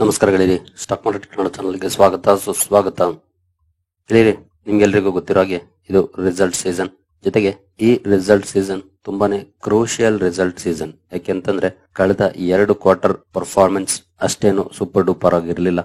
ನಮಸ್ಕಾರ ಗೆಳೆಯರಿ, stock market Kannada ಚಾನಲ್ಗೆ ಸ್ವಾಗತ ಸುಸ್ವಾಗತ. ಗೆಳೆಯರಿ, ನಿಮ್ಗೆಲ್ರಿಗೂ ಗೊತ್ತಿರೋ ಹಾಗೆ ಇದು ರಿಸಲ್ಟ್ ಸೀಸನ್. ಜೊತೆಗೆ ಈ ರಿಸಲ್ಟ್ ಸೀಸನ್ ತುಂಬಾನೇ ಕ್ರೂಷಿಯಲ್ ರಿಸಲ್ಟ್ ಸೀಸನ್. ಯಾಕೆಂತಂದ್ರೆ ಕಳೆದ 2 ಕ್ವಾರ್ಟರ್ ಪರ್ಫಾರ್ಮೆನ್ಸ್ ಅಷ್ಟೇನು ಸೂಪರ್ ಡೂಪರ್ ಆಗಿರ್ಲಿಲ್ಲ.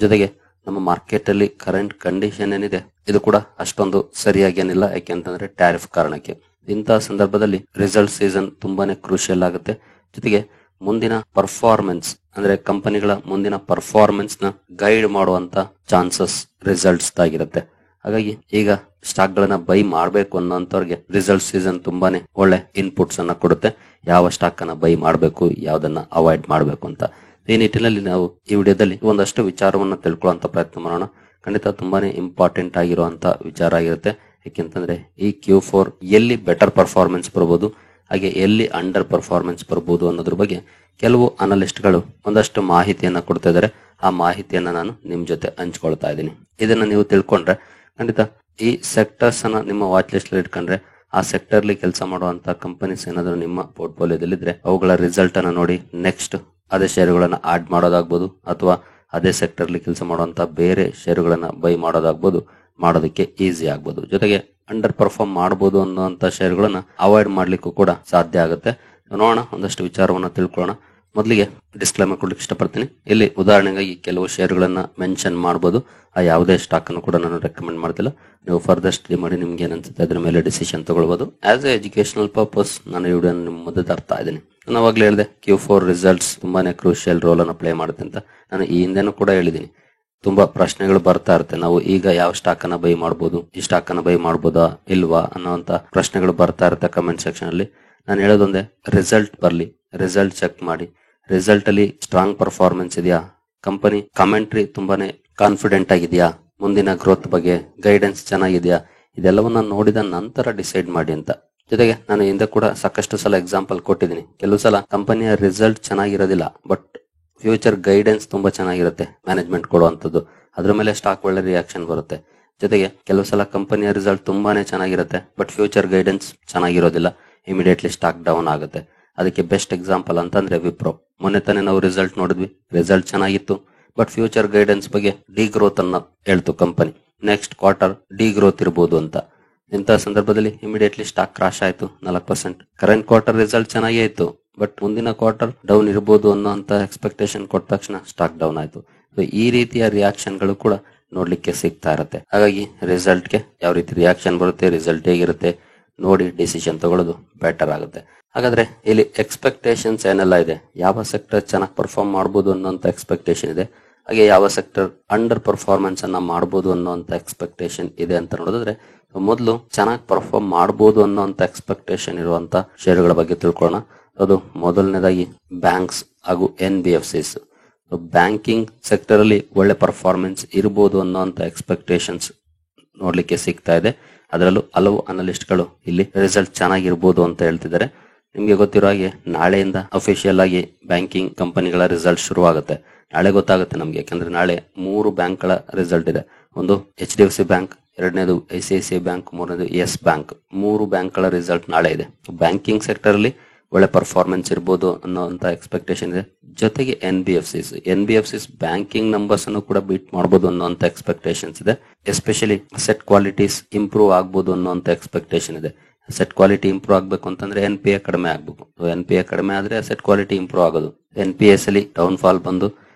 ಜೊತೆಗೆ ನಮ್ಮ ಮಾರ್ಕೆಟ್ ಅಲ್ಲಿ ಕರೆಂಟ್ ಕಂಡೀಷನ್ ಏನಿದೆ ಇದು ಕೂಡ ಅಷ್ಟೊಂದು ಸರಿಯಾಗಿ ಏನಿಲ್ಲ. ಯಾಕೆಂತಂದ್ರೆ ಟ್ಯಾರಿಫ್ ಕಾರಣಕ್ಕೆ ಇಂತಹ ಸಂದರ್ಭದಲ್ಲಿ ರಿಸಲ್ಟ್ ಸೀಸನ್ ತುಂಬಾನೇ ಕ್ರೂಷಿಯಲ್ ಆಗುತ್ತೆ. ಜೊತೆಗೆ ಮುಂದಿನ ಪರ್ಫಾರ್ಮೆನ್ಸ್ ಅಂದ್ರೆ ಕಂಪನಿಗಳ ಮುಂದಿನ ಪರ್ಫಾರ್ಮೆನ್ಸ್ ನ ಗೈಡ್ ಮಾಡುವಂತ ಚಾನ್ಸಸ್ ರಿಸಲ್ಟ್ಸ್ ಆಗಿರುತ್ತೆ. ಹಾಗಾಗಿ ಈಗ ಸ್ಟಾಕ್ ಗಳನ್ನ ಬೈ ಮಾಡಬೇಕು ಅನ್ನೋಂಥವ್ರಿಗೆ ರಿಸಲ್ಟ್ ಸೀಸನ್ ತುಂಬಾನೇ ಒಳ್ಳೆ ಇನ್ಪುಟ್ಸ್ ಅನ್ನ ಕೊಡುತ್ತೆ. ಯಾವ ಸ್ಟಾಕ್ ಅನ್ನ ಬೈ ಮಾಡಬೇಕು, ಯಾವ್ದನ್ನ ಅವಾಯ್ಡ್ ಮಾಡಬೇಕು ಅಂತ. ಈ ನಿಟ್ಟಿನಲ್ಲಿ ನಾವು ಈ ವಿಡಿಯೋದಲ್ಲಿ ಒಂದಷ್ಟು ವಿಚಾರವನ್ನ ತಿಳ್ಕೊಳ್ಳುವಂತ ಪ್ರಯತ್ನ ಮಾಡೋಣ. ಖಂಡಿತ ತುಂಬಾನೇ ಇಂಪಾರ್ಟೆಂಟ್ ಆಗಿರುವಂತ ವಿಚಾರ ಆಗಿರುತ್ತೆ. ಯಾಕೆಂತಂದ್ರೆ ಈ Q4 ಎಲ್ಲಿ ಬೆಟರ್ ಪರ್ಫಾರ್ಮೆನ್ಸ್ ಬರಬಹುದು, ಹಾಗೆ ಎಲ್ಲಿ ಅಂಡರ್ ಪರ್ಫಾರ್ಮೆನ್ಸ್ ಬರಬಹುದು ಅನ್ನೋದ್ರ ಬಗ್ಗೆ ಕೆಲವು ಅನಲಿಸ್ಟ್ ಗಳು ಒಂದಷ್ಟು ಮಾಹಿತಿಯನ್ನ ಕೊಡ್ತಾ ಇದ್ದಾರೆ. ಆ ಮಾಹಿತಿಯನ್ನ ನಾನು ನಿಮ್ ಜೊತೆ ಹಂಚ್ಕೊಳ್ತಾ ಇದ್ದೀನಿ. ಇದನ್ನ ನೀವು ತಿಳ್ಕೊಂಡ್ರೆ ಖಂಡಿತ ಈ ಸೆಕ್ಟರ್ಸ್ ಅನ್ನ ನಿಮ್ಮ ವಾಚ್ ಲಿಸ್ಟ್ ಅಲ್ಲಿ ಇಟ್ಕೊಂಡ್ರೆ ಆ ಸೆಕ್ಟರ್ ಅಲ್ಲಿ ಕೆಲಸ ಮಾಡುವಂತ ಕಂಪನೀಸ್ ಏನಾದ್ರು ನಿಮ್ಮ ಪೋರ್ಟ್ಫೋಲಿಯೋದಲ್ಲಿದ್ರೆ ಅವುಗಳ ರಿಸಲ್ಟ್ ಅನ್ನ ನೋಡಿ ನೆಕ್ಸ್ಟ್ ಅದೇ ಷೇರುಗಳನ್ನ ಆಡ್ ಮಾಡೋದಾಗ್ಬೋದು, ಅಥವಾ ಅದೇ ಸೆಕ್ಟರ್ ಅಲ್ಲಿ ಕೆಲಸ ಮಾಡುವಂತ ಬೇರೆ ಷೇರುಗಳನ್ನ ಬೈ ಮಾಡೋದಾಗ್ಬೋದು, ಮಾಡೋದಕ್ಕೆ ಈಸಿ ಆಗ್ಬೋದು. ಜೊತೆಗೆ ಅಂಡರ್ ಪರ್ಫಾರ್ಮ್ ಮಾಡಬಹುದು ಅನ್ನುವಂತ ಷೇರುಗಳನ್ನ ಅವಾಯ್ಡ್ ಮಾಡ್ಲಿಕ್ಕೂ ಕೂಡ ಸಾಧ್ಯ ಆಗುತ್ತೆ. ನೋಡೋಣ, ಒಂದಷ್ಟು ವಿಚಾರವನ್ನ ತಿಳ್ಕೊಳ್ಳೋಣ. ಮೊದಲಿಗೆ ಡಿಸ್ಕ್ಲೇಮರ್ ಕೊಡ್ಲಿಕ್ಕೆ ಇಷ್ಟಪಡ್ತೀನಿ. ಇಲ್ಲಿ ಉದಾಹರಣೆಗಾಗಿ ಕೆಲವು ಷೇರುಗಳನ್ನ ಮೆನ್ಷನ್ ಮಾಡಬಹುದು. ಆ ಯಾವುದೇ ಸ್ಟಾಕ್ ಅನ್ನು ಕೂಡ ನಾನು ರೆಕಮೆಂಡ್ ಮಾಡ್ತಿಲ್ಲ. ನೀವು ಫರ್ದರ್ ಸ್ಟಡಿ ಮಾಡಿ ನಿಮ್ಗೆ ಏನನ್ಸುತ್ತೆ ಅದ್ರ ಮೇಲೆ ಡಿಸಿಷನ್ ತಗೊಳ್ಬಹುದು. ಆಸ್ ಎ ಎಜುಕೇಶನಲ್ ಪರ್ಪಸ್ ನಾನು ಈ ವಿಡಿಯೋ ನಿಮ್ಮ ಮುಂದೆ ತರ್ತಾ ಇದ್ದೀನಿ. ನಾನು ಅವಾಗಲೇ ಹೇಳಿದೆ Q4 ರಿಸಲ್ಟ್ಸ್ ತುಂಬಾನೇ ಕ್ರೂಷಿಯಲ್ ರೋಲ್ ಅನ್ನು ಪ್ಲೇ ಮಾಡುತ್ತೆ ಅಂತ. ನಾನು ಈ ಹಿಂದೆನೂ ಕೂಡ ಹೇಳಿದ್ದೀನಿ. ತುಂಬಾ ಪ್ರಶ್ನೆಗಳು ಬರ್ತಾ ಇರುತ್ತೆ. ನಾವು ಈಗ ಯಾವ ಸ್ಟಾಕ್ ಅನ್ನ ಬೈ ಮಾಡಬಹುದು, ಈ ಸ್ಟಾಕ್ ಅನ್ನ ಬೈ ಮಾಡಬಹುದಾ ಇಲ್ವಾ ಅನ್ನೋಂತ ಪ್ರಶ್ನೆಗಳು ಬರ್ತಾ ಇರುತ್ತೆ ಕಮೆಂಟ್ ಸೆಕ್ಷನ್ ಅಲ್ಲಿ. ನಾನು ಹೇಳೋದೊಂದೇ, ರಿಸಲ್ಟ್ ಬರ್ಲಿ, ರಿಸಲ್ಟ್ ಚೆಕ್ ಮಾಡಿ. ರಿಸಲ್ಟ್ ಅಲ್ಲಿ ಸ್ಟ್ರಾಂಗ್ ಪರ್ಫಾರ್ಮೆನ್ಸ್ ಇದೆಯಾ, ಕಂಪನಿ ಕಮೆಂಟ್ರಿ ತುಂಬಾನೇ ಕಾನ್ಫಿಡೆಂಟ್ ಆಗಿದೆಯಾ, ಮುಂದಿನ ಗ್ರೋತ್ ಬಗ್ಗೆ ಗೈಡೆನ್ಸ್ ಚೆನ್ನಾಗಿದೆಯಾ, ಇದೆಲ್ಲವನ್ನ ನೋಡಿದ ನಂತರ ಡಿಸೈಡ್ ಮಾಡಿ ಅಂತ. ಜೊತೆಗೆ ನಾನು ಹಿಂದೆ ಕೂಡ ಸಾಕಷ್ಟು ಸಲ ಎಕ್ಸಾಂಪಲ್ ಕೊಟ್ಟಿದ್ದೀನಿ. ಕೆಲವು ಸಲ ಕಂಪನಿಯ ರಿಸಲ್ಟ್ ಚೆನ್ನಾಗಿರೋದಿಲ್ಲ, ಬಟ್ ಫ್ಯೂಚರ್ ಗೈಡೆನ್ಸ್ ತುಂಬಾ ಚೆನ್ನಾಗಿರುತ್ತೆ ಮ್ಯಾನೇಜ್ಮೆಂಟ್ ಕೊಡುವಂತದ್ದು. ಅದ್ರ ಮೇಲೆ ಸ್ಟಾಕ್ ಒಳ್ಳೆ ರಿಯಾಕ್ಷನ್ ಬರುತ್ತೆ. ಜೊತೆಗೆ ಕೆಲವು ಸಲ ಕಂಪನಿಯ ರಿಸಲ್ಟ್ ತುಂಬಾನೇ ಚೆನ್ನಾಗಿರುತ್ತೆ, ಬಟ್ ಫ್ಯೂಚರ್ ಗೈಡೆನ್ಸ್ ಚೆನ್ನಾಗಿರೋದಿಲ್ಲ, ಇಮಿಡಿಯೇಟ್ಲಿ ಸ್ಟಾಕ್ ಡೌನ್ ಆಗುತ್ತೆ. ಅದಕ್ಕೆ ಬೆಸ್ಟ್ ಎಕ್ಸಾಂಪಲ್ ಅಂತಂದ್ರೆ ವಿಪ್ರೋ. ಮೊನ್ನೆ ತಾನೇ ನಾವು ರಿಸಲ್ಟ್ ನೋಡಿದ್ವಿ, ರಿಸಲ್ಟ್ ಚೆನ್ನಾಗಿತ್ತು, ಬಟ್ ಫ್ಯೂಚರ್ ಗೈಡೆನ್ಸ್ ಬಗ್ಗೆ ಡಿ ಗ್ರೋತ್ ಅನ್ನ ಹೇಳ್ತು company. Next quarter D growth ಇರಬಹುದು ಅಂತ. ಇಂತಹ ಸಂದರ್ಭದಲ್ಲಿ ಇಮಿಡಿಯೇಟ್ಲಿ ಸ್ಟಾಕ್ ಕ್ರಾಶ್ ಆಯ್ತು 4%. ಕರೆಂಟ್ ಕ್ವಾರ್ಟರ್ ರಿಸಲ್ಟ್ ಚೆನ್ನಾಗೇ ಇತ್ತು, ಬಟ್ ಮುಂದಿನ ಕ್ವಾರ್ಟರ್ ಡೌನ್ ಇರಬಹುದು ಅನ್ನೋ ಎಕ್ಸ್ಪೆಕ್ಟೇಷನ್ ಕೊಟ್ಟ ತಕ್ಷಣ ಸ್ಟಾಕ್ ಡೌನ್ ಆಯ್ತು. ಈ ರೀತಿಯ ರಿಯಾಕ್ಷನ್ ಗಳು ಕೂಡ ನೋಡ್ಲಿಕ್ಕೆ ಸಿಗ್ತಾ ಇರುತ್ತೆ. ಹಾಗಾಗಿ ರಿಸಲ್ಟ್ ಗೆ ಯಾವ ರೀತಿ ರಿಯಾಕ್ಷನ್ ಬರುತ್ತೆ, ರಿಸಲ್ಟ್ ಹೇಗಿರುತ್ತೆ ನೋಡಿ ಡಿಸಿಷನ್ ತಗೊಳ್ಳೋದು ಬೆಟರ್ ಆಗುತ್ತೆ. ಹಾಗಾದ್ರೆ ಇಲ್ಲಿ ಎಕ್ಸ್ಪೆಕ್ಟೇಷನ್ಸ್ ಏನೆಲ್ಲ ಇದೆ, ಯಾವ ಸೆಕ್ಟರ್ ಚೆನ್ನಾಗಿ ಪರ್ಫಾರ್ಮ್ ಮಾಡಬಹುದು ಅನ್ನೋಂತ ಎಕ್ಸ್ಪೆಕ್ಟೇಷನ್ ಇದೆ, ಹಾಗೆ ಯಾವ ಸೆಕ್ಟರ್ ಅಂಡರ್ ಪರ್ಫಾರ್ಮೆನ್ಸ್ ಅನ್ನ ಮಾಡಬಹುದು ಅನ್ನೋಂತ ಎಕ್ಸ್ಪೆಕ್ಟೇಷನ್ ಇದೆ ಅಂತ ನೋಡಿದ್ರೆ, ಮೊದಲು ಚೆನ್ನಾಗಿ ಪರ್ಫಾರ್ಮ್ ಮಾಡಬಹುದು ಅನ್ನೋಂತ ಎಕ್ಸ್ಪೆಕ್ಟೇಷನ್ ಇರುವಂತ ಷೇರುಗಳ ಬಗ್ಗೆ ತಿಳ್ಕೊಳ್ಳೋಣ. ಅದು ಮೊದಲನೇದಾಗಿ ಬ್ಯಾಂಕ್ಸ್ ಹಾಗೂ NBFCs. ಬ್ಯಾಂಕಿಂಗ್ ಸೆಕ್ಟರ್ ಅಲ್ಲಿ ಒಳ್ಳೆ ಪರ್ಫಾರ್ಮೆನ್ಸ್ ಇರಬಹುದು ಅನ್ನೋಂತ ಎಕ್ಸ್ಪೆಕ್ಟೇಷನ್ಸ್ ನೋಡ್ಲಿಕ್ಕೆ ಸಿಗ್ತಾ ಇದೆ. ಅದರಲ್ಲೂ ಹಲವು ಅನಲಿಸ್ಟ್ ಗಳು ಇಲ್ಲಿ ರಿಸಲ್ಟ್ ಚೆನ್ನಾಗಿರ್ಬೋದು ಅಂತ ಹೇಳ್ತಿದ್ದಾರೆ. ನಿಮ್ಗೆ ಗೊತ್ತಿರೋ ಹಾಗೆ ನಾಳೆಯಿಂದ ಅಫಿಷಿಯಲ್ ಆಗಿ ಬ್ಯಾಂಕಿಂಗ್ ಕಂಪನಿಗಳ ರಿಸಲ್ಟ್ ಶುರುವಾಗುತ್ತೆ. ನಾಳೆ ಗೊತ್ತಾಗುತ್ತೆ ನಮ್ಗೆ, ಯಾಕಂದ್ರೆ ನಾಳೆ 3 ಬ್ಯಾಂಕ್ ಗಳ ರಿಸಲ್ಟ್ ಇದೆ. ಒಂದು HDFC ಬ್ಯಾಂಕ್, ಎರಡನೇದು ICICI ಬ್ಯಾಂಕ್, ಮೂರನೇದು ಯೆಸ್ ಬ್ಯಾಂಕ್. 3 ಬ್ಯಾಂಕ್ ಗಳ ರಿಸಲ್ಟ್ ನಾಳೆ ಇದೆ. ಬ್ಯಾಂಕಿಂಗ್ ಸೆಕ್ಟರ್ ಅಲ್ಲಿ ಒಳ್ಳೆ ಪರ್ಫಾರ್ಮೆನ್ಸ್ ಇರಬಹುದು ಅನ್ನೋಂತ ಎಕ್ಸ್ಪೆಕ್ಟೇಷನ್ ಇದೆ. ಜೊತೆಗೆ NBFCs ಬ್ಯಾಂಕಿಂಗ್ ನಂಬರ್ಸ್ ಅನ್ನು ಕೂಡ ಬೀಟ್ ಮಾಡಬಹುದು ಅನ್ನೋಂತ ಎಕ್ಸ್ಪೆಕ್ಟೇಷನ್ಸ್ ಇದೆ. ಎಸ್ಪೆಷಲಿ ಅಸೆಟ್ ಕ್ವಾಲಿಟೀಸ್ ಇಂಪ್ರೂವ್ ಆಗಬಹುದು ಅನ್ನೋಂತ ಎಕ್ಸ್ಪೆಕ್ಟೇಷನ್ ಇದೆ. ಅಸೆಟ್ ಕ್ವಾಲಿಟಿ ಇಂಪ್ರೂವ್ ಆಗ್ಬೇಕು ಅಂತಂದ್ರೆ NPA ಕಡಿಮೆ ಆಗ್ಬೇಕು. NPA ಕಡಿಮೆ ಆದ್ರೆ ಅಸೆಟ್ ಕ್ವಾಲಿಟಿ ಇಂಪ್ರೂವ್ ಆಗೋದು. NPS ಅಲ್ಲಿ ಡೌನ್ ಫಾಲ್ ಬಂದು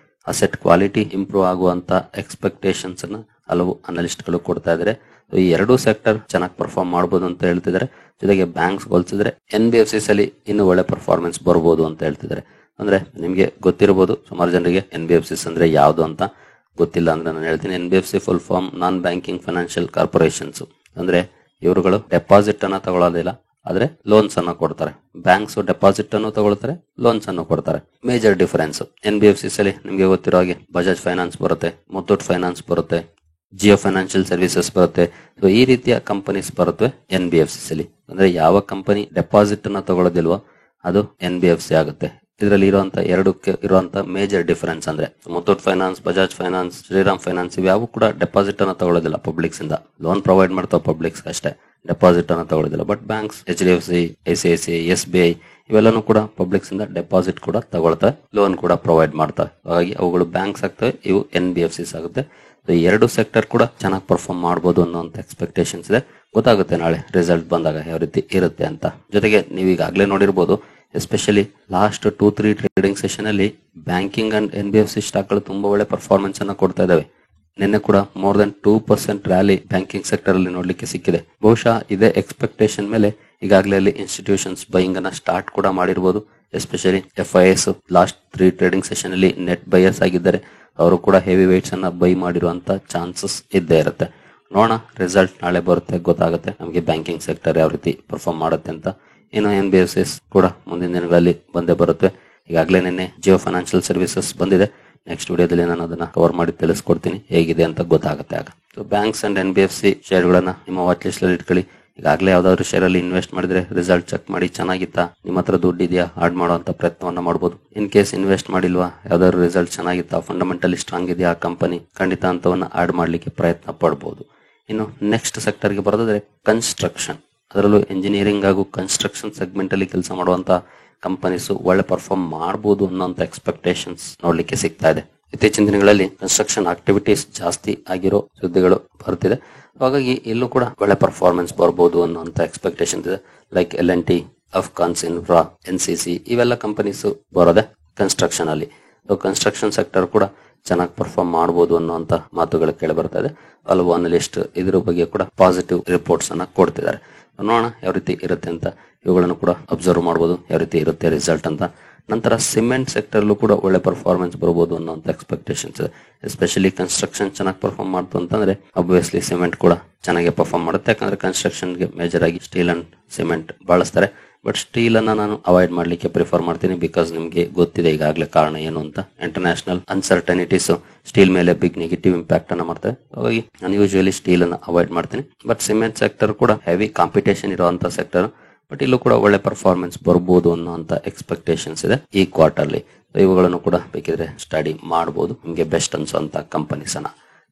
ಅಸೆಟ್ ಕ್ವಾಲಿಟಿ ಇಂಪ್ರೂವ್ ಆಗುವಂತ ಎಕ್ಸ್ಪೆಕ್ಟೇಷನ್ಸ್ ಅನ್ನ ಹಲವು ಅನಲಿಸ್ಟ್ ಗಳು ಕೊಡ್ತಾ ಇದ್ದಾರೆ. ಈ ಎರಡೂ ಸೆಕ್ಟರ್ ಚೆನ್ನಾಗಿ ಪರ್ಫಾರ್ಮ್ ಮಾಡಬಹುದು ಅಂತ ಹೇಳ್ತಿದ್ದಾರೆ. ಜೊತೆಗೆ ಬ್ಯಾಂಕ್ಸ್ ಹೋಲಿಸಿದ್ರೆ NBFCs ಅಲ್ಲಿ ಇನ್ನು ಒಳ್ಳೆ ಪರ್ಫಾರ್ಮೆನ್ಸ್ ಬರಬಹುದು ಅಂತ ಹೇಳ್ತಿದ್ದಾರೆ. ಅಂದ್ರೆ ನಿಮ್ಗೆ ಗೊತ್ತಿರಬಹುದು, ಸುಮಾರು ಜನರಿಗೆ NBFCs ಅಂದ್ರೆ ಯಾವ್ದು ಅಂತ ಗೊತ್ತಿಲ್ಲ. ಅಂದ್ರೆ ನಾನು ಹೇಳ್ತೀನಿ, NBFC full form non banking financial corporations. ಅಂದ್ರೆ ಇವರುಗಳು ಡೆಪಾಸಿಟ್ ಅನ್ನ ತಗೊಳ್ಳೋದಿಲ್ಲ, ಆದ್ರೆ ಲೋನ್ಸ್ ಅನ್ನ ಕೊಡ್ತಾರೆ. ಬ್ಯಾಂಕ್ಸ್ ಡೆಪಾಸಿಟ್ ಅನ್ನು ತಗೊಳ್ತಾರೆ, ಲೋನ್ಸ್ ಅನ್ನು ಕೊಡ್ತಾರೆ. Major difference. NBFCs ಅಲ್ಲಿ ನಿಮ್ಗೆ ಗೊತ್ತಿರೋ ಹಾಗೆ ಬಜಾಜ್ ಫೈನಾನ್ಸ್ ಬರುತ್ತೆ, ಮುತ್ತೂಟ್ ಫೈನಾನ್ಸ್ ಬರುತ್ತೆ, ಜಿಯೋ ಫೈನಾನ್ಷಿಯಲ್ ಸರ್ವಿಸಸ್ ಬರುತ್ತೆ. ಈ ರೀತಿಯ ಕಂಪನೀಸ್ ಬರುತ್ತೆ NBFCs ಅಲ್ಲಿ. ಅಂದ್ರೆ ಯಾವ ಕಂಪನಿ ಡೆಪಾಸಿಟ್ ಅನ್ನ ತಗೊಳ್ಳೋದಿಲ್ವೋ ಅದು NBFC ಆಗುತ್ತೆ. ಇದರಲ್ಲಿ ಇರುವಂತ ಮೇಜರ್ ಡಿಫರೆನ್ಸ್ ಅಂದ್ರೆ Muthoot finance, Bajaj finance, Shriram finance ಇವ್ಯಾವು ಕೂಡ ಡೆಪಾಸಿಟ್ ಅನ್ನ ತಗೊಳ್ಳೋದಿಲ್ಲ ಪಬ್ಲಿಕ್ಸ್ ಇಂದ. ಲೋನ್ ಪ್ರೊವೈಡ್ ಮಾಡ್ತಾವ ಪಬ್ಲಿಕ್ಸ್ ಅಷ್ಟೇ. ಡೆಪಾಸಿಟ್ ಅನ್ನ ತಗೊಳ್ಳೋದಿಲ್ಲ. But banks HDFC, ICICI, SBI ಇವೆಲ್ಲನೂ ಕೂಡ ಪಬ್ಲಿಕ್ಸ್ ಇಂದ ಡೆಪಾಸಿಟ್ ಕೂಡ ತಗೊಳ್ತವೆ, ಲೋನ್ ಕೂಡ ಪ್ರೊವೈಡ್ ಮಾಡ್ತವೆ. ಹಾಗಾಗಿ ಅವುಗಳು ಬ್ಯಾಂಕ್ಸ್ ಆಗ್ತವೆ, ಇವು NBFCs ಆಗುತ್ತೆ. ಈ ಎರಡು ಸೆಕ್ಟರ್ ಕೂಡ ಚೆನ್ನಾಗಿ ಪರ್ಫಾರ್ಮ್ ಮಾಡಬಹುದು ಅನ್ನೋಂತ ಎಕ್ಸ್ಪೆಕ್ಟೇಷನ್ಸ್ ಇದೆ. ಗೊತ್ತಾಗುತ್ತೆ ನಾಳೆ ರಿಸಲ್ಟ್ ಬಂದಾಗ ಯಾವ ರೀತಿ ಇರುತ್ತೆ ಅಂತ. ಜೊತೆಗೆ ನೀವು ಈಗಾಗಲೇ ನೋಡಿರ್ಬೋದು, ಎಸ್ಪೆಷಲಿ ಲಾಸ್ಟ್ 2-3 ಟ್ರೇಡಿಂಗ್ ಸೆಷನ್ ಅಲ್ಲಿ ಬ್ಯಾಂಕಿಂಗ್ ಅಂಡ್ NBFC ಸ್ಟಾಕ್ಗಳು ತುಂಬಾ ಒಳ್ಳೆ ಪರ್ಫಾರ್ಮೆನ್ಸ್ ಅನ್ನ ಕೊಡ್ತಾ ಇದಾವೆ. ನಿನ್ನೆ ಕೂಡ more than 2% rally banking sector ಅಲ್ಲಿ ನೋಡ್ಲಿಕ್ಕೆ ಸಿಕ್ಕಿದೆ. ಬಹುಶಃ ಇದೇ ಎಕ್ಸ್ಪೆಕ್ಟೇಷನ್ ಮೇಲೆ ಈಗಾಗಲೇ ಅಲ್ಲಿ ಇನ್ಸ್ಟಿಟ್ಯೂಷನ್ಸ್ ಬೈಯಿಂಗ್ ಅನ್ನ ಸ್ಟಾರ್ಟ್ ಕೂಡ ಮಾಡಿರ್ಬೋದು. Especially FIS last 3 trading session ಅಲ್ಲಿ ನೆಟ್ ಬೈಯರ್ಸ್ ಆಗಿದ್ದಾರೆ. ಅವರು ಕೂಡ ಹೆವಿ ವೇಟ್ಸ್ ಅನ್ನ ಬೈ ಮಾಡಿರುವಂತ ಚಾನ್ಸಸ್ ಇದ್ದೇ ಇರುತ್ತೆ. ನೋಡೋಣ, ರಿಸಲ್ಟ್ ನಾಳೆ ಬರುತ್ತೆ, ಗೊತ್ತಾಗುತ್ತೆ ನಮಗೆ ಬ್ಯಾಂಕಿಂಗ್ ಸೆಕ್ಟರ್ ಯಾವ ರೀತಿ ಪರ್ಫಾರ್ಮ್ ಮಾಡುತ್ತೆ ಅಂತ. ಇನ್ನು NBFCs ಕೂಡ ಮುಂದಿನ ದಿನಗಳಲ್ಲಿ ಬಂದೇ ಬರುತ್ತೆ. ಈಗಾಗಲೇ ನಿನ್ನೆ ಜಿಯೋ ಫೈನಾನ್ಷಿಯಲ್ ಸರ್ವಿಸಸ್ ಬಂದಿದೆ. ನೆಕ್ಸ್ಟ್ ವಿಡಿಯೋದಲ್ಲಿ ನಾನು ಅದನ್ನ ಕವರ್ ಮಾಡಿ ತಿಳಿಸ್ಕೊಡ್ತೀನಿ ಹೇಗಿದೆ ಅಂತ ಗೊತ್ತಾಗುತ್ತೆ ಆಗ. ಸೊ ಬ್ಯಾಂಕ್ಸ್ ಅಂಡ್ NBFC ಶೇರ್ಗಳನ್ನ ನಿಮ್ಮ ವಾಚ್ ಲಿಸ್ಟ್ ಅಲ್ಲಿ ಇಟ್ಕೊಳ್ಳಿ. ಈಗಾಗಲೇ ಯಾವ್ದಾದ್ರು ಶೇರ್ ಅಲ್ಲಿ ಇನ್ವೆಸ್ಟ್ ಮಾಡಿದ್ರೆ ರಿಸಲ್ಟ್ ಚೆಕ್ ಮಾಡಿ, ಚೆನ್ನಾಗಿತ್ತಾ, ನಿಮ್ಮ ಹತ್ರ ದುಡ್ಡು ಇದೆಯಾ, ಆಡ್ ಮಾಡುವಂತ ಪ್ರಯತ್ನವನ್ನ ಮಾಡಬಹುದು. ಇನ್ ಕೇಸ್ ಇನ್ವೆಸ್ಟ್ ಮಾಡಿಲ್ವಾ, ಯಾವ್ದಾದ್ರು ರಿಸಲ್ಟ್ ಚೆನ್ನಾಗಿತ್ತಾ, ಫಂಡಮೆಂಟಲಿ ಸ್ಟ್ರಾಂಗ್ ಇದೆಯಾ ಕಂಪನಿ, ಖಂಡಿತ ಅಂತವನ್ನ ಆಡ್ ಮಾಡ್ಲಿಕ್ಕೆ ಪ್ರಯತ್ನ ಪಡಬಹುದು. ಇನ್ನು ನೆಕ್ಸ್ಟ್ ಸೆಕ್ಟರ್ ಗೆ ಬರೋದಾದ್ರೆ ಕನ್ಸ್ಟ್ರಕ್ಷನ್, ಅದರಲ್ಲೂ ಇಂಜಿನಿಯರಿಂಗ್ ಹಾಗೂ ಕನ್ಸ್ಟ್ರಕ್ಷನ್ ಸೆಗ್ಮೆಂಟ್ ಅಲ್ಲಿ ಕೆಲಸ ಮಾಡುವಂತ ಕಂಪನೀಸ್ ಒಳ್ಳೆ ಪರ್ಫಾರ್ಮ್ ಮಾಡಬಹುದು ಅನ್ನೋಂತ ಎಕ್ಸ್ಪೆಕ್ಟೇಷನ್ಸ್ ನೋಡ್ಲಿಕ್ಕೆ ಸಿಗ್ತಾ ಇದೆ. ಇತ್ತೀಚಿನ ದಿನಗಳಲ್ಲಿ ಕನ್ಸ್ಟ್ರಕ್ಷನ್ ಆಕ್ಟಿವಿಟೀಸ್ ಜಾಸ್ತಿ ಆಗಿರೋ ಸುದ್ದಿಗಳು ಬರ್ತಿದೆ. ಹಾಗಾಗಿ ಇಲ್ಲೂ ಕೂಡ ಒಳ್ಳೆ ಪರ್ಫಾರ್ಮೆನ್ಸ್ ಬರಬಹುದು ಅನ್ನೋಂತ ಎಕ್ಸ್ಪೆಕ್ಟೇಷನ್ ಇದೆ. ಲೈಕ್ L&T, ಅಫ್ಕಾನ್ಸ್ ಇನ್ಫ್ರಾ, NCC ಇವೆಲ್ಲ ಕಂಪನೀಸ್ ಬರೋದೆ ಕನ್ಸ್ಟ್ರಕ್ಷನ್ ಅಲ್ಲಿ. ಕನ್ಸ್ಟ್ರಕ್ಷನ್ ಸೆಕ್ಟರ್ ಕೂಡ ಚೆನ್ನಾಗಿ ಪರ್ಫಾರ್ಮ್ ಮಾಡಬಹುದು ಅನ್ನುವಂತ ಮಾತುಗಳು ಕೇಳಿ ಬರ್ತಾ ಇದೆ. ಹಲವು ಅನಲಿಸ್ಟ್ ಇದ್ರ ಬಗ್ಗೆ ಕೂಡ ಪಾಸಿಟಿವ್ ರಿಪೋರ್ಟ್ಸ್ ಅನ್ನ ಕೊಡ್ತಿದ್ದಾರೆ. ನೋಡೋಣ ಯಾವ ರೀತಿ ಇರುತ್ತೆ ಅಂತ. ಇವುಗಳನ್ನು ಕೂಡ ಅಬ್ಸರ್ವ್ ಮಾಡಬಹುದು ಯಾವ ರೀತಿ ಇರುತ್ತೆ ರಿಸಲ್ಟ್ ಅಂತ. ನಂತರ ಸಿಮೆಂಟ್ ಸೆಕ್ಟರ್ ಕೂಡ ಒಳ್ಳೆ ಪರ್ಫಾರ್ಮೆನ್ಸ್ ಬರಬಹುದು ಅನ್ನೋಂತ ಎಕ್ಸ್ಪೆಕ್ಟೇಷನ್ಸ್ ಇದೆ. ಎಸ್ಪೆಷಲಿ ಕನ್ಸ್ಟ್ರಕ್ಷನ್ ಚೆನ್ನಾಗಿ ಪರ್ಫಾರ್ಮ್ ಮಾಡ್ತು ಅಂತಂದ್ರೆ ಅಬ್ವಿಯಸ್ಲಿ ಸಿಮೆಂಟ್ ಕೂಡ ಚೆನ್ನಾಗಿ ಪರ್ಫಾರ್ಮ್ ಮಾಡುತ್ತೆ. ಯಾಕಂದ್ರೆ ಕನ್ಸ್ಟ್ರಕ್ಷನ್ ಗೆ ಮೇಜರ್ ಆಗಿ ಸ್ಟೀಲ್ ಅಂಡ್ ಸಿಮೆಂಟ್ ಬಳಸ್ತಾರೆ. ಬಟ್ ಸ್ಟೀಲ್ ಅನ್ನ ನಾನು ಅವಾಯ್ಡ್ ಮಾಡ್ಲಿಕ್ಕೆ ಪ್ರಿಫರ್ ಮಾಡ್ತೀನಿ. ಬಿಕಾಸ್ ನಿಮ್ಗೆ ಗೊತ್ತಿದೆ ಈಗಾಗಲೇ ಕಾರಣ ಏನು ಅಂತ. ಇಂಟರ್ನ್ಯಾಷನಲ್ ಅನ್ಸರ್ಟನಿಟೀಸ್ ಸ್ಟೀಲ್ ಮೇಲೆ ಬಿಗ್ ನೆಗೆಟಿವ್ ಇಂಪ್ಯಾಕ್ಟ್ ಅನ್ನ ಮಾಡ್ತವೆ. ಹಾಗಾಗಿ ನಾನು ಯೂಶುವಲಿ ಸ್ಟೀಲ್ ಅನ್ನ ಅವಾಯ್ಡ್ ಮಾಡ್ತೀನಿ. ಬಟ್ ಸಿಮೆಂಟ್ ಸೆಕ್ಟರ್ ಕೂಡ ಹೆವಿ ಕಾಂಪಿಟೇಷನ್ ಇರುವಂತ ಸೆಕ್ಟರ್. ಬಟ್ ಇಲ್ಲೂ ಕೂಡ ಒಳ್ಳೆ ಪರ್ಫಾರ್ಮೆನ್ಸ್ ಬರಬಹುದು ಅನ್ನೋಂತ ಎಕ್ಸ್ಪೆಕ್ಟೇಷನ್ಸ್ ಇದೆ ಈ ಕ್ವಾರ್ಟರ್ಲಿ. ಇವುಗಳನ್ನು ಕೂಡ ಬೇಕಿದ್ರೆ ಸ್ಟಡಿ ಮಾಡಬಹುದು, ನಿಮ್ಗೆ ಬೆಸ್ಟ್ ಅನ್ಸುವಂತ ಕಂಪನೀಸ್ ಅನ್ನ.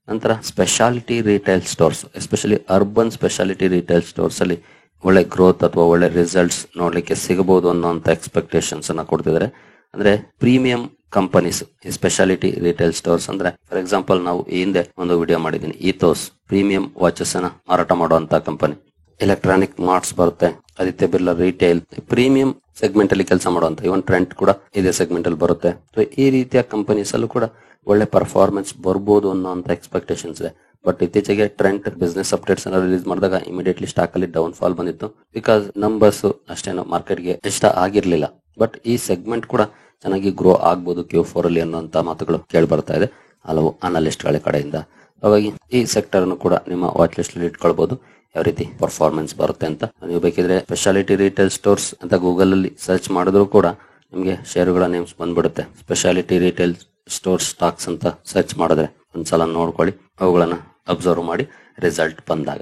ನಂತರ speciality retail stores, especially urban speciality retail stores ಅಲ್ಲಿ ಒಳ್ಳೆ ಗ್ರೋತ್ ಅಥವಾ ಒಳ್ಳೆ ರಿಸಲ್ಟ್ಸ್ ನೋಡ್ಲಿಕ್ಕೆ ಸಿಗಬಹುದು ಅನ್ನೋಂತ ಎಕ್ಸ್ಪೆಕ್ಟೇಷನ್ಸ್ ಅನ್ನ ಕೊಡ್ತಿದ್ದಾರೆ. ಅಂದ್ರೆ ಪ್ರೀಮಿಯಂ ಕಂಪನೀಸ್, ಈ ಸ್ಪೆಷಾಲಿಟಿ ರಿಟೇಲ್ ಸ್ಟೋರ್ಸ್ ಅಂದ್ರೆ ಫಾರ್ ಎಕ್ಸಾಂಪಲ್ ನಾವು ಈ ಹಿಂದೆ ಒಂದು ವಿಡಿಯೋ ಮಾಡಿದ್ದೀನಿ, ಈಥೋಸ್ ಪ್ರೀಮಿಯಂ ವಾಚಸ್ ಅನ್ನ ಮಾರಾಟ ಮಾಡುವಂತ ಕಂಪನಿ. ಎಲೆಕ್ಟ್ರಾನಿಕ್ ಮಾರ್ಟ್ಸ್ ಬರುತ್ತೆ, Aditya Birla retail premium segment ಅಲ್ಲಿ ಕೆಲಸ ಮಾಡುವಂತ, ಇವನ್ ಟ್ರೆಂಡ್ ಕೂಡ ಇದೇ ಸೆಗ್ಮೆಂಟ್ ಅಲ್ಲಿ ಬರುತ್ತೆ. ಸೊ ಈ ರೀತಿಯ ಕಂಪನೀಸ್ ಅಲ್ಲೂ ಕೂಡ ಒಳ್ಳೆ ಪರ್ಫಾರ್ಮೆನ್ಸ್ ಬರ್ಬೋದು ಅನ್ನೋಂತ ಎಕ್ಸ್ಪೆಕ್ಟೇಷನ್ಸ್ ಇದೆ. ಬಟ್ ಇತ್ತೀಚೆಗೆ ಟ್ರೆಂಡ್ ಬಿಸ್ನೆಸ್ ಅಪ್ಡೇಟ್ಸ್ ಅನ್ನ ರಿಲೀಸ್ ಮಾಡಿದಾಗ ಇಮಿಡಿಯೇಟ್ಲಿ ಸ್ಟಾಕ್ ಅಲ್ಲಿ ಡೌನ್ ಫಾಲ್ ಬಂದಿತ್ತು. ಬಿಕಾಸ್ ನಂಬರ್ಸ್ ಅಷ್ಟೇನು ಮಾರ್ಕೆಟ್ ಗೆ ಇಷ್ಟ ಆಗಿರ್ಲಿಲ್ಲ. ಬಟ್ ಈ ಸೆಗ್ಮೆಂಟ್ ಕೂಡ ಚೆನ್ನಾಗಿ ಗ್ರೋ ಆಗ್ಬಹುದು Q4 ಅಲ್ಲಿ ಅನ್ನೋಂತ ಮಾತುಗಳು ಕೇಳಿ ಬರ್ತಾ ಇದೆ ಹಲವು ಅನಲಿಸ್ಟ್ ಗಳ ಕಡೆಯಿಂದ. ಹಾಗಾಗಿ ಈ ಸೆಕ್ಟರ್ ಅನ್ನು ಕೂಡ ನಿಮ್ಮ ವಾಚ್ ಲಿಸ್ಟ್ ಅಲ್ಲಿ ಇಟ್ಕೊಳ್ಬಹುದು ಯಾವ ರೀತಿ ಪರ್ಫಾರ್ಮೆನ್ಸ್ ಬರುತ್ತೆ ಅಂತ. ನೀವು ಬೇಕಿದ್ರೆ ಸ್ಪೆಷಾಲಿಟಿ ರಿಟೇಲ್ ಸ್ಟೋರ್ಸ್ ಅಂತ ಗೂಗಲ್ ಅಲ್ಲಿ ಸರ್ಚ್ ಮಾಡಿದ್ರು ಕೂಡ ನಿಮ್ಗೆ ಶೇರುಗಳ ನೇಮ್ಸ್ ಬಂದ್ಬಿಡುತ್ತೆ. ಸ್ಪೆಷಾಲಿಟಿ ರಿಟೇಲ್ ಸ್ಟೋರ್ ಸ್ಟಾಕ್ಸ್ ಅಂತ ಸರ್ಚ್ ಮಾಡಿದ್ರೆ ಒಂದ್ಸಲ ನೋಡ್ಕೊಳ್ಳಿ, ಅವುಗಳನ್ನ ಅಬ್ಸರ್ವ್ ಮಾಡಿ ರಿಸಲ್ಟ್ ಬಂದಾಗ.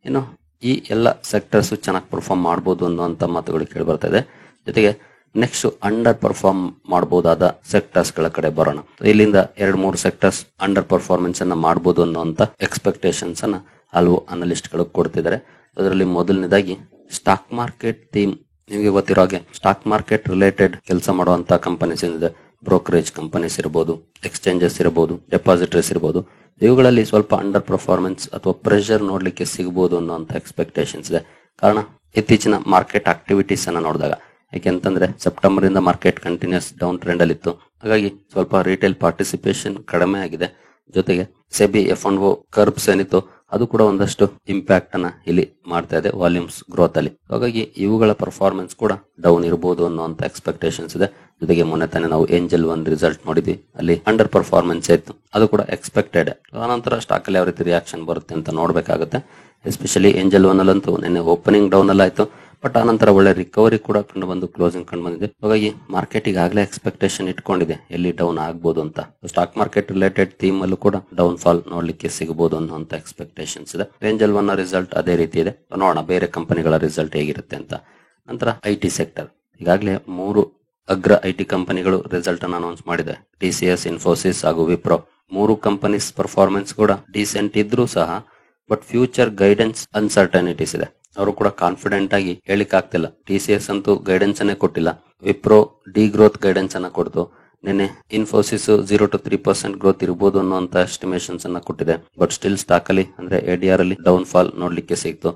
ಇನ್ನು ಈ ಎಲ್ಲ ಸೆಕ್ಟರ್ಸ್ ಚೆನ್ನಾಗಿ ಪರ್ಫಾರ್ಮ್ ಮಾಡಬಹುದು ಅನ್ನುವಂತ ಮಾತುಗಳು ಕೇಳಿ ಬರ್ತಾ ಇದೆ. ಜೊತೆಗೆ ನೆಕ್ಸ್ಟ್ ಅಂಡರ್ ಪರ್ಫಾರ್ಮ್ ಮಾಡಬಹುದಾದ ಸೆಕ್ಟರ್ಸ್ ಗಳ ಕಡೆ ಬರೋಣ. ಇಲ್ಲಿಂದ 2-3 ಸೆಕ್ಟರ್ಸ್ ಅಂಡರ್ ಪರ್ಫಾರ್ಮೆನ್ಸ್ ಅನ್ನ ಮಾಡಬಹುದು ಅನ್ನುವಂತ ಎಕ್ಸ್ಪೆಕ್ಟೇಷನ್ಸ್ ಅನ್ನ ಹಲವು ಅನಲಿಸ್ಟ್ ಗಳು ಕೊಡ್ತಿದ್ದಾರೆ. ಅದರಲ್ಲಿ ಮೊದಲನೇದಾಗಿ ಸ್ಟಾಕ್ ಮಾರ್ಕೆಟ್ ಥೀಮ್. ನಿಮಗೆ ಗೊತ್ತಿರೋ ಹಾಗೆ ಸ್ಟಾಕ್ ಮಾರ್ಕೆಟ್ ರಿಲೇಟೆಡ್ ಕೆಲಸ ಮಾಡುವಂತ ಕಂಪನೀಸ್ ಏನಿದೆ, ಬ್ರೋಕರೇಜ್ ಕಂಪನೀಸ್ ಇರಬಹುದು, ಎಕ್ಸ್ಚೇಂಜಸ್ ಇರಬಹುದು, ಡೆಪಾಸಿಟರೀಸ್ ಇರಬಹುದು, ಇವುಗಳಲ್ಲಿ ಸ್ವಲ್ಪ ಅಂಡರ್ ಪರ್ಫಾರ್ಮೆನ್ಸ್ ಅಥವಾ ಪ್ರೆಷರ್ ನೋಡ್ಲಿಕ್ಕೆ ಸಿಗಬಹುದು ಅನ್ನೋಂತ ಎಕ್ಸ್ಪೆಕ್ಟೇಷನ್ಸ್ ಇದೆ. ಕಾರಣ ಇತ್ತೀಚಿನ ಮಾರ್ಕೆಟ್ ಆಕ್ಟಿವಿಟೀಸ್ ಅನ್ನ ನೋಡಿದಾಗ, ಯಾಕೆಂತಂದ್ರೆ ಸೆಪ್ಟೆಂಬರ್ ಇಂದ ಮಾರ್ಕೆಟ್ ಕಂಟಿನ್ಯೂಸ್ ಡೌನ್ ಟ್ರೆಂಡ್ ಅಲ್ಲಿ ಇತ್ತು. ಹಾಗಾಗಿ ಸ್ವಲ್ಪ ರಿಟೇಲ್ ಪಾರ್ಟಿಸಿಪೇಷನ್ ಕಡಿಮೆ ಆಗಿದೆ. ಜೊತೆಗೆ ಸೆಬಿ F&O ಕರ್ಬ್ಸ್ ಏನಿತ್ತು ಅದು ಕೂಡ ಒಂದಷ್ಟು ಇಂಪ್ಯಾಕ್ಟ್ ಅನ್ನ ಇಲ್ಲಿ ಮಾಡ್ತಾ ಇದೆ ವಾಲ್ಯೂಮ್ಸ್ ಗ್ರೋತ್ ಅಲ್ಲಿ. ಹಾಗಾಗಿ ಇವುಗಳ ಪರ್ಫಾರ್ಮೆನ್ಸ್ ಕೂಡ ಡೌನ್ ಇರಬಹುದು ಅನ್ನೋಂತ ಎಕ್ಸ್ಪೆಕ್ಟೇಷನ್ಸ್ ಇದೆ. ಜೊತೆಗೆ ಮೊನ್ನೆ ತಾನೇ ನಾವು ಏಂಜಲ್ 1 ರಿಸಲ್ಟ್ ನೋಡಿದ್ವಿ, ಅಲ್ಲಿ ಅಂಡರ್ ಪರ್ಫಾರ್ಮೆನ್ಸ್ ಇತ್ತು, ಅದು ಕೂಡ ಎಕ್ಸ್ಪೆಕ್ಟೆಡ್. ಆನಂತರ ಸ್ಟಾಕ್ ಅಲ್ಲಿ ಯಾವ ರೀತಿ ರಿಯಾಕ್ಷನ್ ಬರುತ್ತೆ ಅಂತ ನೋಡ್ಬೇಕಾಗುತ್ತೆ. ಎಸ್ಪೆಷಲಿ ಏಂಜಲ್ 1 ಅಲ್ಲಂತೂ ನಿನ್ನೆ ಓಪನಿಂಗ್ ಡೌನ್ ಅಲ್ಲ ಆಯ್ತು, ಬಟ್ ಆನಂತರ ಒಳ್ಳೆ ರಿಕವರಿ ಕೂಡ ಕಂಡು ಬಂದು ಕ್ಲೋಸಿಂಗ್ ಕಂಡು ಬಂದಿದೆ. ಹಾಗಾಗಿ ಮಾರ್ಕೆಟ್ ಈಗಾಗಲೇ ಎಕ್ಸ್ಪೆಕ್ಟೇಷನ್ ಇಟ್ಕೊಂಡಿದೆ ಎಲ್ಲಿ ಡೌನ್ ಆಗ್ಬಹುದು ಅಂತ. ಸ್ಟಾಕ್ ಮಾರ್ಕೆಟ್ ರಿಲೇಟೆಡ್ ಥೀಮ್ ಅಲ್ಲೂ ಕೂಡ ಡೌನ್ ಫಾಲ್ ನೋಡ್ಲಿಕ್ಕೆ ಸಿಗಬಹುದು ಅನ್ನುವಂತ ಎಕ್ಸ್ಪೆಕ್ಟೇಷನ್ಸ್ ಇದೆ. ಏಂಜಲ್ 1 ರಿಸಲ್ಟ್ ಅದೇ ರೀತಿ ಇದೆ, ನೋಡೋಣ ಬೇರೆ ಕಂಪನಿಗಳ ರಿಸಲ್ಟ್ ಹೇಗಿರುತ್ತೆ ಅಂತ. ನಂತರ IT ಸೆಕ್ಟರ್, ಈಗಾಗಲೇ 3 ಅಗ್ರ IT ಕಂಪನಿಗಳು ರಿಸಲ್ಟ್ ಅನ್ನು ಅನೌನ್ಸ್ ಮಾಡಿದೆ, TCS, ಇನ್ಫೋಸಿಸ್ ಹಾಗೂ ವಿಪ್ರೋ. 3 ಕಂಪನೀಸ್ ಪರ್ಫಾರ್ಮೆನ್ಸ್ ಕೂಡ ಡಿಸೆಂಟ್ ಇದ್ರೂ ಸಹ ಬಟ್ ಫ್ಯೂಚರ್ ಗೈಡೆನ್ಸ್ ಅನ್ಸರ್ಟನಿಟೀಸ್ ಇದೆ. ಅವರು ಕೂಡ ಕಾನ್ಫಿಡೆಂಟ್ ಆಗಿ ಹೇಳಿಕ್ ಆಗ್ತಿಲ್ಲ. TCS ಅಂತೂ ಗೈಡೆನ್ಸ್ ಅನ್ನೇ ಕೊಟ್ಟಿಲ್ಲ. ವಿಪ್ರೋ ಡಿ ಗ್ರೋತ್ ಗೈಡೆನ್ಸ್ ಅನ್ನ ಕೊಡ್ತು. ನಿನ್ನೆ ಇನ್ಫೋಸಿಸ್ 0 to 3% ಗ್ರೋತ್ ಇರಬಹುದು ಅನ್ನುವಂತ ಎಸ್ಟಿಮೇಷನ್ಸ್ ಅನ್ನ ಕೊಟ್ಟಿದೆ. ಬಟ್ ಸ್ಟಿಲ್ ಸ್ಟಾಕ್ ಅಲ್ಲಿ ಅಂದ್ರೆ ADR ಅಲ್ಲಿ ಡೌನ್ ಫಾಲ್ ನೋಡ್ಲಿಕ್ಕೆ ಸಿಕ್ತು.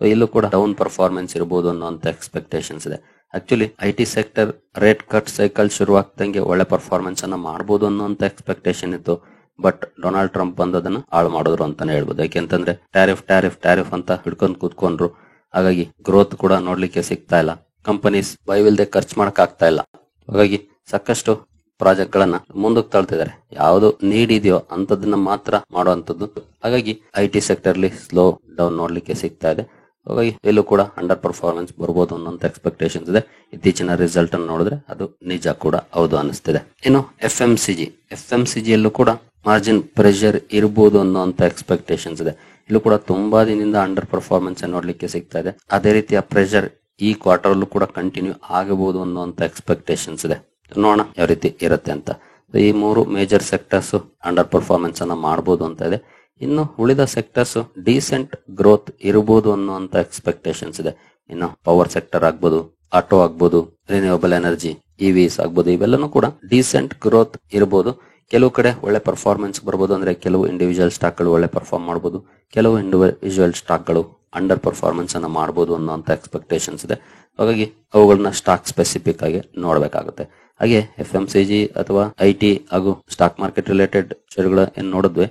ಇಲ್ಲೂ ಕೂಡ ಡೌನ್ ಪರ್ಫಾರ್ಮೆನ್ಸ್ ಇರಬಹುದು ಅನ್ನುವಂತ ಎಕ್ಸ್ಪೆಕ್ಟೇಷನ್ಸ್ ಇದೆ. Actually IT sector rate cut cycle ಶುರುವಾಗ್ತಂಗೆ ಒಳ್ಳೆ ಪರ್ಫಾರ್ಮೆನ್ಸ್ ಅನ್ನ ಮಾಡಬಹುದು ಅನ್ನುವಂತ ಎಕ್ಸ್ಪೆಕ್ಟೇಷನ್ ಇತ್ತು. ಬಟ್ ಡೊನಾಲ್ಡ್ ಟ್ರಂಪ್ ಬಂದದನ್ನ ಹಾಳು ಮಾಡಿದ್ರು ಅಂತಾನೆ ಹೇಳ್ಬೋದು. ಯಾಕೆಂತಂದ್ರೆ ಟ್ಯಾರಿಫ್ ಅಂತ ಹಿಡ್ಕೊಂಡ್ ಕೂತ್ಕೊಂಡ್ರು. ಹಾಗಾಗಿ ಗ್ರೋತ್ ಕೂಡ ನೋಡ್ಲಿಕ್ಕೆ ಸಿಗ್ತಾ ಇಲ್ಲ. ಕಂಪನೀಸ್ ಬೈವಿಲ್ದೆ ಖರ್ಚು ಮಾಡಕ್ ಆಗ್ತಾ ಇಲ್ಲ. ಹಾಗಾಗಿ ಸಾಕಷ್ಟು ಪ್ರಾಜೆಕ್ಟ್ ಗಳನ್ನ ಮುಂದಕ್ಕೆ ತಳ್ತಿದ್ದಾರೆ. ಯಾವ್ದು ನೀಡ್ ಇದೆಯೋ ಅಂತದನ್ನ ಮಾತ್ರ ಮಾಡುವಂತದ್ದು. ಹಾಗಾಗಿ IT ಸೆಕ್ಟರ್ ಅಲ್ಲಿ ಸ್ಲೋ ಡೌನ್ ನೋಡ್ಲಿಕ್ಕೆ ಸಿಗ್ತಾ ಇದೆ. ಹಾಗಾಗಿ ಇಲ್ಲೂ ಕೂಡ ಅಂಡರ್ ಪರ್ಫಾರ್ಮೆನ್ಸ್ ಬರ್ಬೋದು ಅನ್ನೋಂತ ಎಕ್ಸ್ಪೆಕ್ಟೇಷನ್ಸ್ ಇದೆ. ಇತ್ತೀಚಿನ ರಿಸಲ್ಟ್ ಅನ್ನು ನೋಡಿದ್ರೆ ಅದು ನಿಜ ಕೂಡ ಹೌದು ಅನಿಸ್ತಿದೆ. ಇನ್ನು FMCG ಯಲ್ಲೂ ಕೂಡ ಮಾರ್ಜಿನ್ ಪ್ರೆಷರ್ ಇರಬಹುದು ಅನ್ನೋಂತ ಎಕ್ಸ್ಪೆಕ್ಟೇಷನ್ಸ್ ಇದೆ. ಇಲ್ಲೂ ಕೂಡ ತುಂಬಾ ದಿನದಿಂದ ಅಂಡರ್ ಪರ್ಫಾರ್ಮೆನ್ಸ್ ನೋಡ್ಲಿಕ್ಕೆ ಸಿಗ್ತಾ ಇದೆ. ಅದೇ ರೀತಿಯ ಪ್ರೆಷರ್ ಈ ಕ್ವಾರ್ಟರ್ ಅಲ್ಲೂ ಕೂಡ ಕಂಟಿನ್ಯೂ ಆಗಬಹುದು ಅನ್ನೋಂತ ಎಕ್ಸ್ಪೆಕ್ಟೇಷನ್ಸ್ ಇದೆ. ನೋಡೋಣ ಯಾವ ರೀತಿ ಇರುತ್ತೆ ಅಂತ. ಈ 3 ಮೇಜರ್ ಸೆಕ್ಟರ್ಸ್ ಅಂಡರ್ ಪರ್ಫಾರ್ಮೆನ್ಸ್ ಅನ್ನ ಮಾಡಬಹುದು ಅಂತ ಇದೆ. ಇನ್ನು ಉಳಿದ ಸೆಕ್ಟರ್ಸ್ ಡೀಸೆಂಟ್ ಗ್ರೋತ್ ಇರಬಹುದು ಅನ್ನುವಂತ ಎಕ್ಸ್ಪೆಕ್ಟೇಷನ್ಸ್ ಇದೆ. ಇನ್ನು ಪವರ್ ಸೆಕ್ಟರ್ ಆಗ್ಬೋದು, ಆಟೋ ಆಗ್ಬೋದು, ರಿನ್ಯೂವಬಲ್ ಎನರ್ಜಿ, EVs ಆಗ್ಬೋದು, ಇವೆಲ್ಲನೂ ಕೂಡ ಡೀಸೆಂಟ್ ಗ್ರೋತ್ ಇರಬಹುದು. ಕೆಲವು ಕಡೆ ಒಳ್ಳೆ ಪರ್ಫಾರ್ಮೆನ್ಸ್ ಬರ್ಬೋದು. ಅಂದ್ರೆ ಕೆಲವು ಇಂಡಿವಿಜುವಲ್ ಸ್ಟಾಕ್ ಗಳು ಒಳ್ಳೆ ಪರ್ಫಾರ್ಮ್ ಮಾಡಬಹುದು, ಕೆಲವು ಇಂಡಿವಿಜುವಲ್ ಸ್ಟಾಕ್ ಗಳು ಅಂಡರ್ ಪರ್ಫಾರ್ಮೆನ್ಸ್ ಅನ್ನ ಮಾಡಬಹುದು ಅನ್ನೋಂತ ಎಕ್ಸ್ಪೆಕ್ಟೇಷನ್ಸ್ ಇದೆ. ಹಾಗಾಗಿ ಅವುಗಳನ್ನ ಸ್ಟಾಕ್ ಸ್ಪೆಸಿಫಿಕ್ ಆಗಿ ನೋಡ್ಬೇಕಾಗುತ್ತೆ. ಹಾಗೆ FMCG ಅಥವಾ IT ಹಾಗೂ ಸ್ಟಾಕ್ ಮಾರ್ಕೆಟ್ ರಿಲೇಟೆಡ್ ಶೇರ್ಗಳ ಏನ್ ನೋಡಿದ್ವಿ,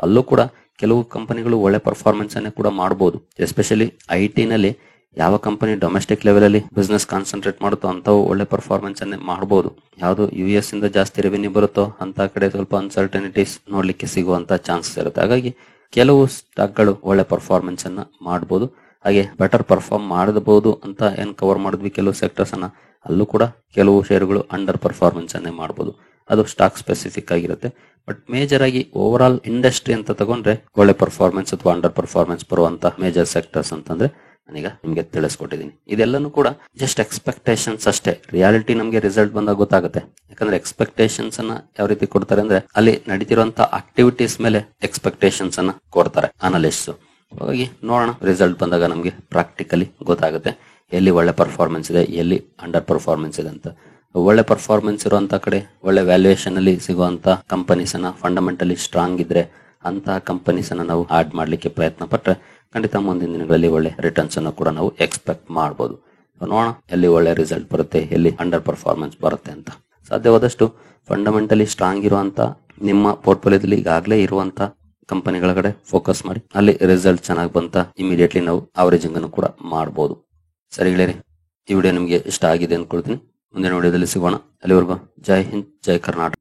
ಅಲ್ಲೂ ಕೂಡ ಕೆಲವು ಕಂಪನಿಗಳು ಒಳ್ಳೆ ಪರ್ಫಾರ್ಮೆನ್ಸ್ ಅನ್ನೇ ಕೂಡ ಮಾಡಬಹುದು. ಎಸ್ಪೆಷಲಿ IT ನಲ್ಲಿ ಯಾವ ಕಂಪನಿ ಡೊಮೆಸ್ಟಿಕ್ ಲೆವೆಲ್ ಅಲ್ಲಿ ಬಿಸ್ನೆಸ್ ಕಾನ್ಸಂಟ್ರೇಟ್ ಮಾಡುತ್ತೋ ಅಂತವು ಒಳ್ಳೆ ಪರ್ಫಾರ್ಮೆನ್ಸ್ ಅನ್ನೇ ಮಾಡಬಹುದು. ಯಾವ್ದು US ಇಂದ ಜಾಸ್ತಿ ರೆವೆನ್ಯೂ ಬರುತ್ತೋ ಅಂತ ಕಡೆ ಸ್ವಲ್ಪ ಅನ್ಸರ್ಟನಿಟೀಸ್ ನೋಡ್ಲಿಕ್ಕೆ ಸಿಗುವಂತ ಚಾನ್ಸಸ್ ಇರುತ್ತೆ. ಹಾಗಾಗಿ ಕೆಲವು ಸ್ಟಾಕ್ ಗಳು ಒಳ್ಳೆ ಪರ್ಫಾರ್ಮೆನ್ಸ್ ಅನ್ನ ಮಾಡಬಹುದು. ಹಾಗೆ ಬೆಟರ್ ಪರ್ಫಾರ್ಮ್ ಮಾಡಬಹುದು ಅಂತ ಏನ್ ಕವರ್ ಮಾಡಿದ್ವಿ ಕೆಲವು ಸೆಕ್ಟರ್ಸ್ ಅನ್ನ, ಅಲ್ಲೂ ಕೂಡ ಕೆಲವು ಶೇರುಗಳು ಅಂಡರ್ ಪರ್ಫಾರ್ಮೆನ್ಸ್ ಅನ್ನೇ ಮಾಡಬಹುದು. ಅದು ಸ್ಟಾಕ್ ಸ್ಪೆಸಿಫಿಕ್ ಆಗಿರುತ್ತೆ. ಬಟ್ ಮೇಜರ್ ಆಗಿ ಓವರ್ ಆಲ್ ಇಂಡಸ್ಟ್ರಿ ಅಂತ ತಗೊಂಡ್ರೆ ಒಳ್ಳೆ ಪರ್ಫಾರ್ಮೆನ್ಸ್ ಅಥವಾ ಅಂಡರ್ ಪರ್ಫಾರ್ಮೆನ್ಸ್ ಬರುವಂತ ಮೇಜರ್ ಸೆಕ್ಟರ್ಸ್ ಅಂತಂದ್ರೆ ನಾನೀಗ ನಿಮ್ಗೆ ತಿಳಿಸ್ಕೊಟ್ಟಿದ್ದೀನಿ. ಇದೆಲ್ಲನೂ ಕೂಡ ಜಸ್ಟ್ ಎಕ್ಸ್ಪೆಕ್ಟೇಷನ್ಸ್ ಅಷ್ಟೇ. ರಿಯಾಲಿಟಿ ನಮ್ಗೆ ರಿಸಲ್ಟ್ ಬಂದಾಗ ಗೊತ್ತಾಗುತ್ತೆ. ಯಾಕಂದ್ರೆ ಎಕ್ಸ್ಪೆಕ್ಟೇಷನ್ಸ್ ಅನ್ನ ಯಾವ ರೀತಿ ಕೊಡ್ತಾರೆ ಅಂದ್ರೆ ಅಲ್ಲಿ ನಡೀತಿರುವಂತ ಆಕ್ಟಿವಿಟೀಸ್ ಮೇಲೆ ಎಕ್ಸ್ಪೆಕ್ಟೇಷನ್ಸ್ ಅನ್ನ ಕೊಡ್ತಾರೆ ಅನಲಿಸ್ಟ್. ಹಾಗಾಗಿ ನೋಡೋಣ, ರಿಸಲ್ಟ್ ಬಂದಾಗ ನಮ್ಗೆ ಪ್ರಾಕ್ಟಿಕಲಿ ಗೊತ್ತಾಗುತ್ತೆ ಎಲ್ಲಿ ಒಳ್ಳೆ ಪರ್ಫಾರ್ಮೆನ್ಸ್ ಇದೆ, ಎಲ್ಲಿ ಅಂಡರ್ ಪರ್ಫಾರ್ಮೆನ್ಸ್ ಇದೆ ಅಂತ. ಒಳ್ಳೆ ಪರ್ಫಾರ್ಮೆನ್ಸ್ ಇರುವಂತ ಕಡೆ ಒಳ್ಳೆ ವ್ಯಾಲ್ಯೂಯೇಷನ್ ಅಲ್ಲಿ ಸಿಗುವಂತ ಕಂಪನೀಸ್ ಅನ್ನ ಫಂಡಮೆಂಟಲಿ ಸ್ಟ್ರಾಂಗ್ ಇದ್ರೆ ಅಂತಹ ಕಂಪನೀಸ್ ಅನ್ನ ನಾವು ಆಡ್ ಮಾಡ್ಲಿಕ್ಕೆ ಪ್ರಯತ್ನ ಪಟ್ರೆ ಖಂಡಿತ ಮುಂದಿನ ದಿನಗಳಲ್ಲಿ ಒಳ್ಳೆ ರಿಟರ್ನ್ಸ್ ಅನ್ನು ಕೂಡ ನಾವು ಎಕ್ಸ್ಪೆಕ್ಟ್ ಮಾಡಬಹುದು. ನೋಡೋಣ ಎಲ್ಲಿ ಒಳ್ಳೆ ರಿಸಲ್ಟ್ ಬರುತ್ತೆ, ಎಲ್ಲಿ ಅಂಡರ್ ಪರ್ಫಾರ್ಮೆನ್ಸ್ ಬರುತ್ತೆ ಅಂತ. ಸಾಧ್ಯವಾದಷ್ಟು ಫಂಡಮೆಂಟಲಿ ಸ್ಟ್ರಾಂಗ್ ಇರುವಂತ ನಿಮ್ಮ ಪೋರ್ಟ್ಫೋಲಿಯೋದಲ್ಲಿ ಈಗಾಗಲೇ ಇರುವಂತ ಕಂಪನಿಗಳ ಕಡೆ ಫೋಕಸ್ ಮಾಡಿ ಅಲ್ಲಿ ರಿಸಲ್ಟ್ ಚೆನ್ನಾಗಿ ಬಂತ ಇಮಿಡಿಯೇಟ್ಲಿ ನಾವು ಅವರೇಜಿಂಗ್ ಅನ್ನು ಕೂಡ ಮಾಡಬಹುದು. ಸರಿ ಗೆಳೆಯರೆ, ಈ ವಿಡಿಯೋ ನಿಮಗೆ ಇಷ್ಟ ಆಗಿದೆ ಅನ್ಕೊಳ್ತೀನಿ. ಮುಂದಿನ ವಿಡಿಯೋದಲ್ಲಿ ಸಿಗೋಣ. ಅಲ್ಲಿವರೆಗೂ ಜೈ ಹಿಂದ್, ಜೈ ಕರ್ನಾಟಕ.